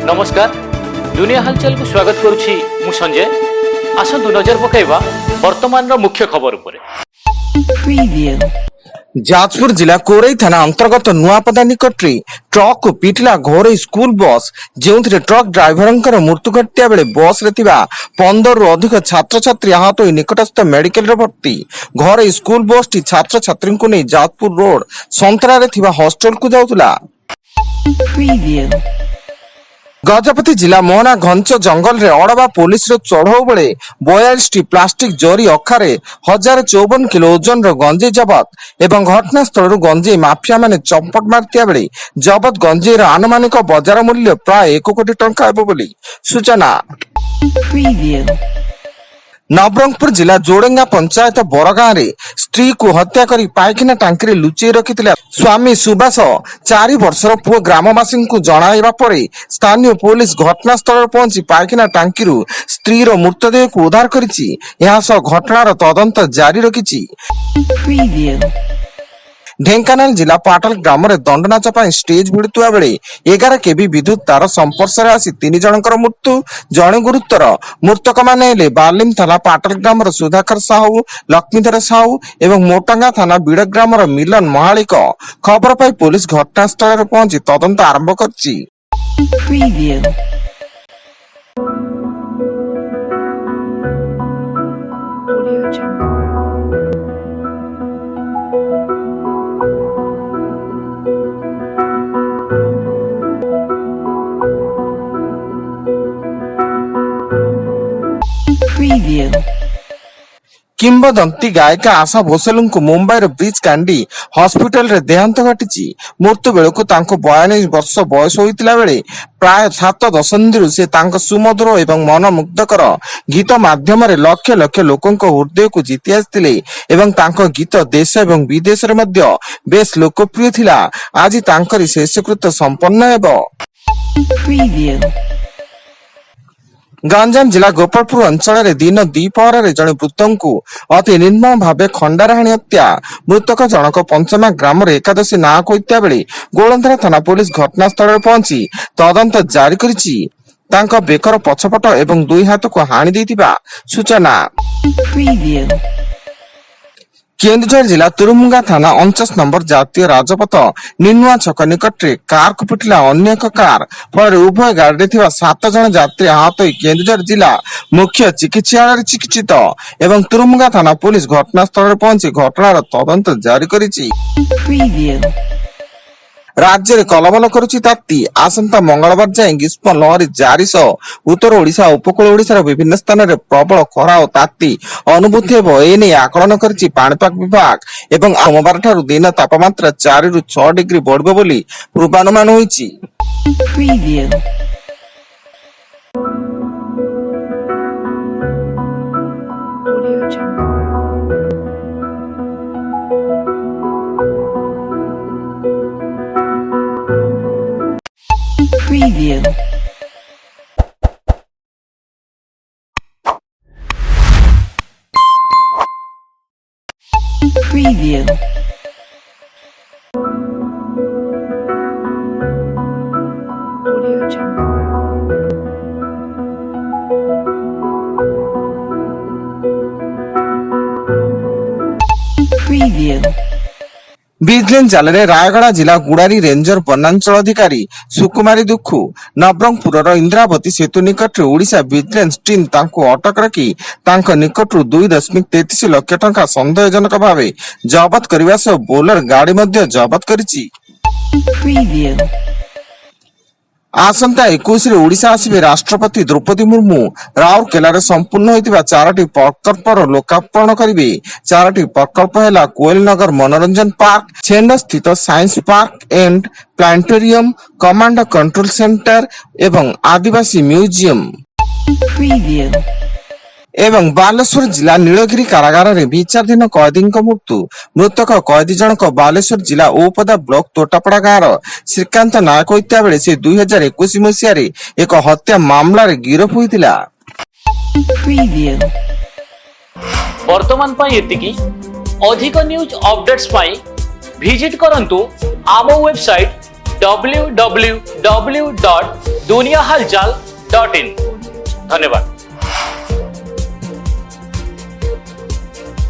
नमस्कार दुनिया हलचल को स्वागत करुछि मु संजय। आसंतु नजर पकाइबा वर्तमान मुख्य खबर उपरे। जाजपुर जिला कोरई थाना अंतर्गत नुआपदा निकटरे ट्रक को पिटिला घोरई स्कूल बस जेउथिरे ट्रक ड्राइवरंकर मृत्यु घटिया बेले बस रे थिबा 15 रु अधिक छात्र छात्री आहत होई निकटस्थ मेडिकल रे भर्ती। घोरई स्कूल बस टी छात्र छात्री को नहीं जाजपुर रोड संतरा रे थिबा हॉस्टल को जाउतला। गजपति जिला मोहना घंच जंगल रे अड़वा पुलिस रो चढ़ाऊ बेले 42 टी प्लास्टिक जरी अखारे 1054 किलो ओजन रो गंजेई जबत एवं घटनास्थल गंजेई माफिया माने चंपट मारतिया बेले जबत गंजेई रो आनुमानिक बाजार मूल्य प्राय 1 कोटी टंका हेबो बोली सूचना। नवरंगपुर जिला जोड़ेंगा पंचायत बरगां रे स्त्री को हत्या करी पाइखाना टांकी लुचेई रखिथिला स्वामी सुबास 4 वर्षर पुओ ग्रामवासी को जणाइबा परे स्थानीय पुलिस घटनास्थल पहुंची पाइखाना टांकी स्त्री रो मृतदेह को उद्धार करिछि। यहां सह घटनार तदंत जारी रखिछि। ढेंकानाल जिला पाटल ग्राम रे दंडनाच स्टेज भिड़ुवा बेले 11 केबी विद्युत तार संपर्श आसी 3 जनकर मृत्यु जणे गुरुतर। मृतक माने हेले बालिम थाना पाटल ग्राम सुधाकर साहू लक्ष्मीधर साहू एवं मोटांगा थाना बिड़ ग्राम मिलन महालिक। खबर पाई पुलिस घटनास्थल पहुंची तदंत आरंभ करछि। किंबदंती गायिका आशा भोसले को मुंबई ब्रिज कांडी हॉस्पिटल रे देहांत घटी। मृत्यु बेलू 42 वर्ष बयस होइतिला बेले प्राय 7 दशंधि से सुमधुर एवं मनमुग्धकर गीत माध्यम लक्ष लक्ष लोकों हृदय को जीति आसते एवं गीत देश एवं विदेश रे मध्य बेस लोकप्रिय थिला। आज तांकरी शेषकृत संपन्न हेबो। गंजाम जिला गोपालपुर अंचल दिन द्विपहर जड़े वृद्ध को अति निर्मम भाव खंडारहाणी हत्या। मृतक जनक पंचमा ग्राम एकादशी नाक होता बेले गोलंधरा थाना पुलिस घटनास्थल पहुंची तदंत जारी करिछि। तांका बेकर पछपट एवं 2 हाथ को हाणी देथिबा सूचना। केन्दुझर जिला तुरुमुंगा थाना 49 नंबर जातीय राजपथ निनुआ छक निकटरे कार को पिटिला अन्य एक कार फल उभय गाड़ी थिबा 7 जन यात्री आहत होई केन्दुझर जिला मुख्य चिकित्सालय चिकित्सित एवं तुरुमुंगा थाना पुलिस घटनास्थल पहुंची घटनार तदंत जारी करिछि। राज्य में कलबल करुछि ताती। आसंता मंगलवार जाए ग्रीष्म लहरी जारी सह उत्तर ओडिशा उपकूल ओडिशार विभिन्न स्थान में प्रबल खरा और ताती अनुभूति हेबो एने आकलन करिछि पाणीपाग विभाग एवं सोमवार ठारू दिन तापमात्रा 4 रु 6 डिग्री बढ़िबो बोली पूर्वानुमान होइछि। Preview. Preview. Audio Jungle. Preview. Vigilance जाल रायगड़ा जिला गुड़ारी रेंजर वनांचल अधिकारी सुकुमारी दुखु नवरंगपुर इंद्रावती सेतु निकट ओडिशा विजिलेंस टीम तांको अटक रखी निकटू 2.33 लाख टंका संदेहजनक भाव जबत करने सह बोलर गाड़ी जबत करिछि। आसंता 21 रे ओडिशा आसिबे राष्ट्रपति द्रौपदी मुर्मू। राउरकेला संपूर्ण होइतिबा 4टी प्रकल्पर लोकार्पण करिवे। 4टी प्रकल्प हैला कोयल नगर मनोरंजन पार्क, छेंड स्थित science park and planetarium, command control centre एवं आदिवासी म्यूजियम। एवं बालेश्वर जिला नीलगिरी कारागार रे विचाराधीन कैदी मृत्यु। मृतक कैदी जनक बालेश्वर जिला ओपदा ब्लॉक तोटापड़ा गाँव श्रीकांत नायक होता बेले से 2021 मसीह एक हत्या मामला रे गिरफ होइतिला। वर्तमान पाई एतिकी। अधिक न्यूज अपडेट्स पाई विजिट करंतु आम वेबसाइट www.duniyahalchal.in। ধন্যবাদ।